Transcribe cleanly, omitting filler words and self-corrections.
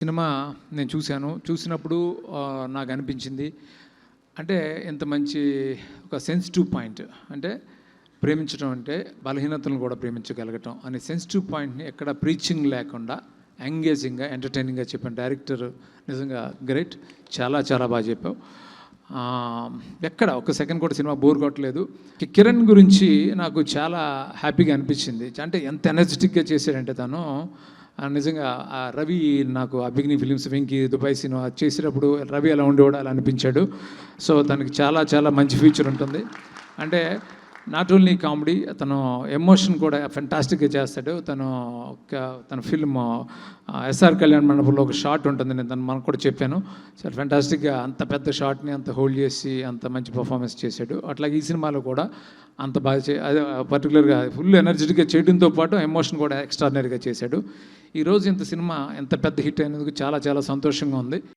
Cinema నేను చూసినప్పుడు నాకు అనిపించింది అంటే ఎంత మంచి ఒక సెన్సిటివ్ పాయింట్ అంటే ప్రేమించడం అంటే బలహీనతలను కూడా ప్రేమించగలగటం అనే సెన్సిటివ్ పాయింట్ని ఎక్కడ ప్రీచింగ్ లేకుండా ఎంగేజింగ్గా ఎంటర్టైనింగ్గా చెప్పిన డైరెక్టర్ నిజంగా గ్రేట్. చాలా చాలా బాగా చెప్పావు. ఎక్కడ ఒక సెకండ్ కూడా సినిమా బోర్ కొట్టలేదు. కిరణ్ గురించి నాకు చాలా హ్యాపీగా అనిపించింది. అంటే ఎంత ఎనర్జెటిక్గా చేశాడంటే తను నిజంగా రవి నాకు అభిజ్ఞి ఫిలిమ్స్ వెంకీ దుబాయ్ సినిమా చేసేటప్పుడు రవి ఎలా ఉండేవాడు అలా అనిపించాడు. సో తనకి చాలా చాలా మంచి ఫ్యూచర్ ఉంటుంది. అంటే నాట్ ఓన్లీ కామెడీ, తను ఎమోషన్ కూడా ఫెంటాస్టిక్గా చేస్తాడు. తన ఫిల్మ్ ఎస్ఆర్ కళ్యాణ్ మండపంలో ఒక షాట్ ఉంటుంది, నేను మనకు కూడా చెప్పాను. చాలా ఫెంటాస్టిక్గా అంత పెద్ద షాట్ని అంత హోల్డ్ చేసి అంత మంచి పర్ఫార్మెన్స్ చేశాడు. అట్లాగే ఈ సినిమాలో కూడా అంత బాగా అదే పర్టికులర్గా ఫుల్ ఎనర్జెటిక్గా చేయడంతో పాటు ఎమోషన్ కూడా ఎక్స్ట్రాడినరీగా చేశాడు. ఈరోజు ఇంత సినిమా ఎంత పెద్ద హిట్ అయినందుకు చాలా చాలా సంతోషంగా ఉంది.